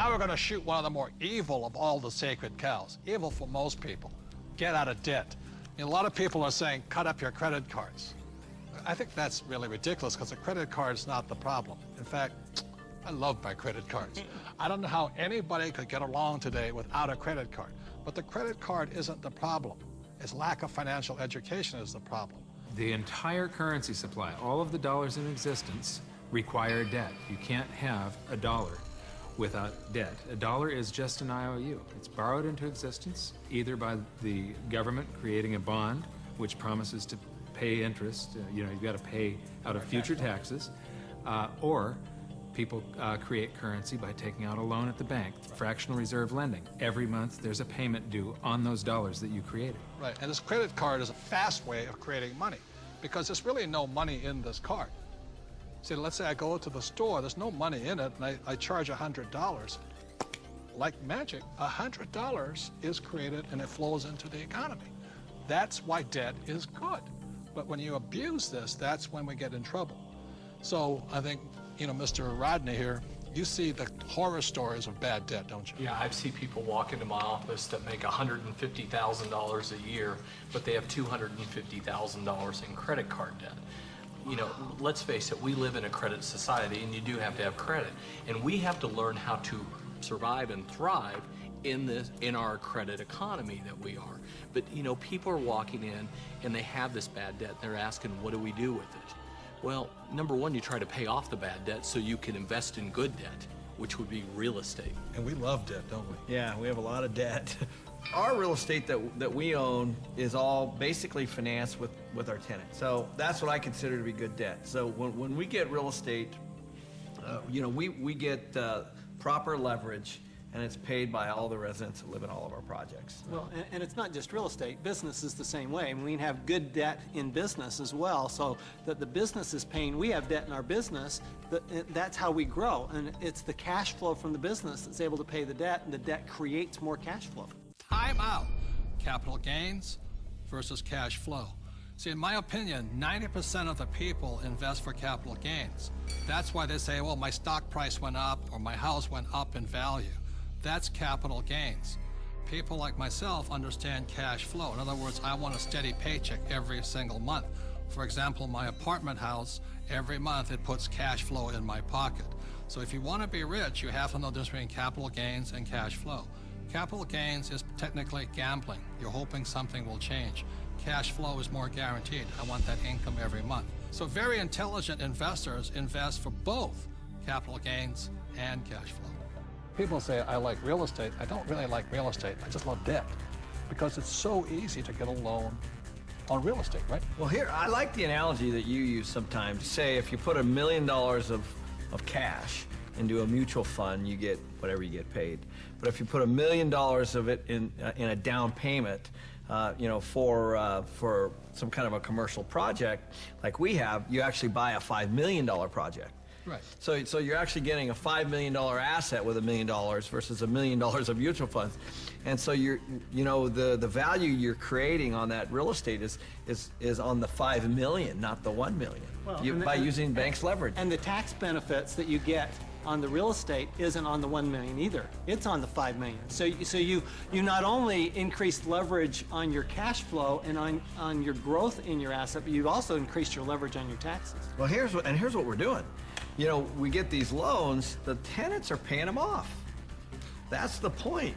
Now we're going to shoot one of the more evil of all the sacred cows. Evil for most people. Get out of debt. A lot of people are saying, cut up your credit cards. I think that's really ridiculous because a credit card is not the problem. In fact, I love my credit cards. I don't know how anybody could get along today without a credit card. But the credit card isn't the problem. It's lack of financial education is the problem. The entire currency supply, all of the dollars in existence, require debt. You can't have a dollar without debt. A dollar is just an IOU. It's borrowed into existence either by the government creating a bond which promises to pay interest, you've got to pay out of future taxes, or people create currency by taking out a loan at the bank, fractional reserve lending. Every month there's a payment due on those dollars that you created. Right, and this credit card is a fast way of creating money because there's really no money in this card. See, let's say I go to the store, there's no money in it, and I charge $100. Like magic, $100 is created and it flows into the economy. That's why debt is good. But when you abuse this, that's when we get in trouble. So I think, Mr. Rodney here, you see the horror stories of bad debt, don't you? Yeah, I've seen people walk into my office that make $150,000 a year, but they have $250,000 in credit card debt. Let's face it, we live in a credit society and you do have to have credit. And we have to learn how to survive and thrive in our credit economy that we are. But people are walking in and they have this bad debt and they're asking, what do we do with it? Well, number one, you try to pay off the bad debt so you can invest in good debt, which would be real estate. And we love debt, don't we? Yeah, we have a lot of debt. Our real estate that we own is all basically financed with our tenants. So that's what I consider to be good debt. So when we get real estate, we get proper leverage, and it's paid by all the residents that live in all of our projects. Well, and it's not just real estate. Business is the same way. I mean, we have good debt in business as well, so that the business is paying. We have debt in our business. That's how we grow, and it's the cash flow from the business that's able to pay the debt, and the debt creates more cash flow. Time out. Capital gains versus cash flow. See, in my opinion, 90% of the people invest for capital gains. That's why they say, well, my stock price went up or my house went up in value. That's capital gains. People like myself understand cash flow. In other words, I want a steady paycheck every single month. For example, my apartment house, every month it puts cash flow in my pocket. So if you want to be rich, you have to know the difference between capital gains and cash flow. Capital gains is technically gambling. You're hoping something will change. Cash flow is more guaranteed. I want that income every month. So very intelligent investors invest for both capital gains and cash flow. People say, I like real estate. I don't really like real estate. I just love debt because it's so easy to get a loan on real estate, right? Well, here, I like the analogy that you use sometimes. Say if you put $1 million of cash into a mutual fund, you get whatever you get paid. But if you put $1 million of it in a down payment, for some kind of a commercial project like we have, you actually buy a $5 million project. Right. So you're actually getting a $5 million asset with $1 million versus $1 million of mutual funds. And so the value you're creating on that real estate is on the $5 million, not the $1 million, by using banks' leverage. And the tax benefits that you get on the real estate isn't on the $1 million either. It's on the $5 million. So you not only increase leverage on your cash flow and on your growth in your asset, but you've also increased your leverage on your taxes. Well, here's what we're doing. We get these loans, the tenants are paying them off. That's the point.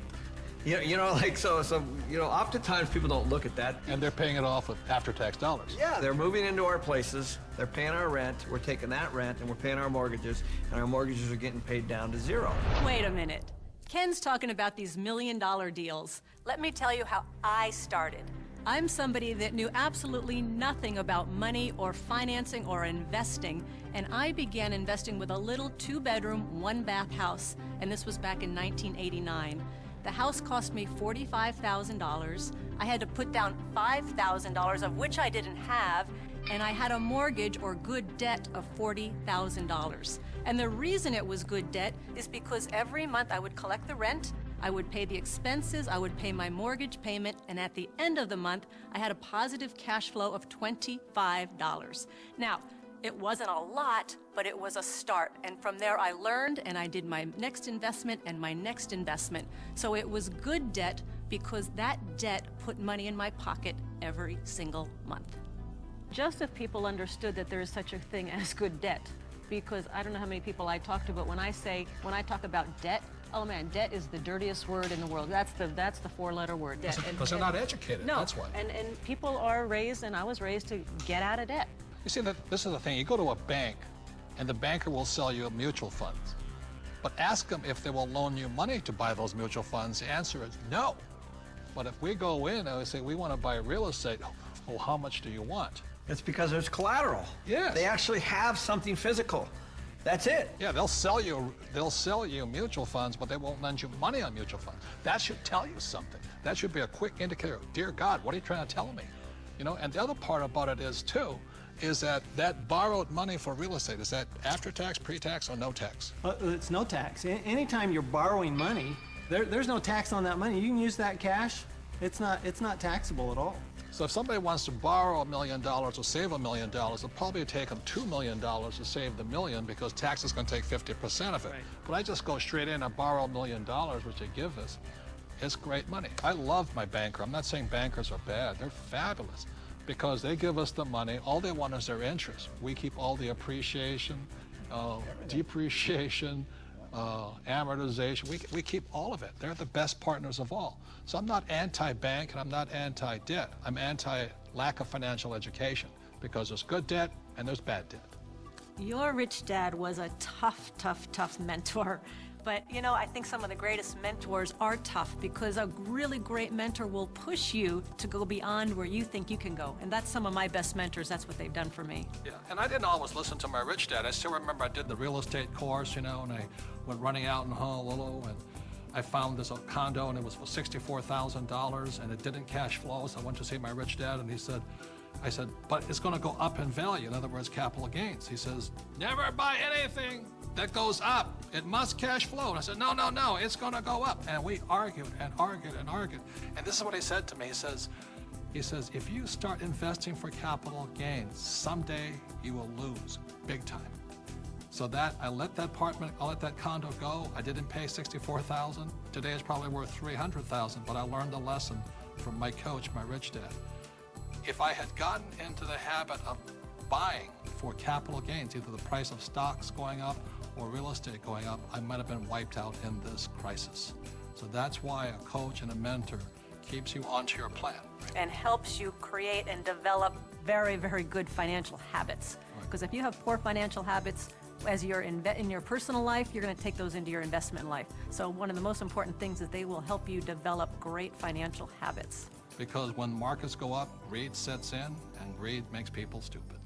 Oftentimes people don't look at that. And they're paying it off with after-tax dollars. Yeah, they're moving into our places, they're paying our rent, we're taking that rent, and we're paying our mortgages, and our mortgages are getting paid down to zero. Wait a minute. Ken's talking about these $1 million deals. Let me tell you how I started. I'm somebody that knew absolutely nothing about money or financing or investing, and I began investing with a little 2-bedroom, 1-bath house, and this was back in 1989. The house cost me $45,000. I had to put down $5,000, of which I didn't have, and I had a mortgage or good debt of $40,000. And the reason it was good debt is because every month I would collect the rent, I would pay the expenses, I would pay my mortgage payment, and at the end of the month, I had a positive cash flow of $25. Now, It wasn't a lot, but it was a start. And from there I learned and I did my next investment and my next investment. So it was good debt because that debt put money in my pocket every single month. Just if people understood that there is such a thing as good debt, because I don't know how many people I talk to, but when I talk about debt, oh man, debt is the dirtiest word in the world. That's the four-letter word, debt. Because they're not educated, No, that's why. and people are raised, and I was raised to get out of debt. You see, this is the thing. You go to a bank, and the banker will sell you mutual funds. But ask them if they will loan you money to buy those mutual funds. The answer is no. But if we go in and we say, we want to buy real estate, well, how much do you want? It's because there's collateral. Yes. They actually have something physical. That's it. Yeah, they'll sell you mutual funds, but they won't lend you money on mutual funds. That should tell you something. That should be a quick indicator. Dear God, what are you trying to tell me? You know, and the other part about it is, too, is that borrowed money for real estate, is that after tax, pre-tax, or no tax? It's no tax. Anytime you're borrowing money, there's no tax on that money. You can use that cash. It's not taxable at all. So if somebody wants to borrow $1 million or save $1 million, it'll probably take them $2 million to save the million because tax is going to take 50% of it. Right. But I just go straight in and borrow $1 million, which they give us. It's great money. I love my banker. I'm not saying bankers are bad. They're fabulous because they give us the money. All they want is their interest. We keep all the appreciation, depreciation, amortization. We keep all of it. They're the best partners of all. So I'm not anti-bank and I'm not anti-debt. I'm anti-lack of financial education because there's good debt and there's bad debt. Your rich dad was a tough mentor. But, you know, I think some of the greatest mentors are tough because a really great mentor will push you to go beyond where you think you can go. And that's some of my best mentors. That's what they've done for me. Yeah, and I didn't always listen to my rich dad. I still remember I did the real estate course, you know, and I went running out in Honolulu, and I found this condo, and it was for $64,000, and it didn't cash flow, so I went to see my rich dad, and I said, but it's going to go up in value, in other words, capital gains. He says, never buy anything that goes up. It must cash flow. And I said, no, it's going to go up. And we argued and argued and argued. And this is what he said to me. He says, if you start investing for capital gains, someday you will lose big time. So that I let that condo go. I didn't pay $64,000. Today it's probably worth $300,000, but I learned a lesson from my coach, my rich dad. If I had gotten into the habit of buying for capital gains, either the price of stocks going up or real estate going up, I might have been wiped out in this crisis. So that's why a coach and a mentor keeps you onto your plan. And helps you create and develop very, very good financial habits. Because if you have poor financial habits, as you're in your personal life, you're going to take those into your investment life. So one of the most important things is they will help you develop great financial habits. Because when markets go up, greed sets in, and greed makes people stupid.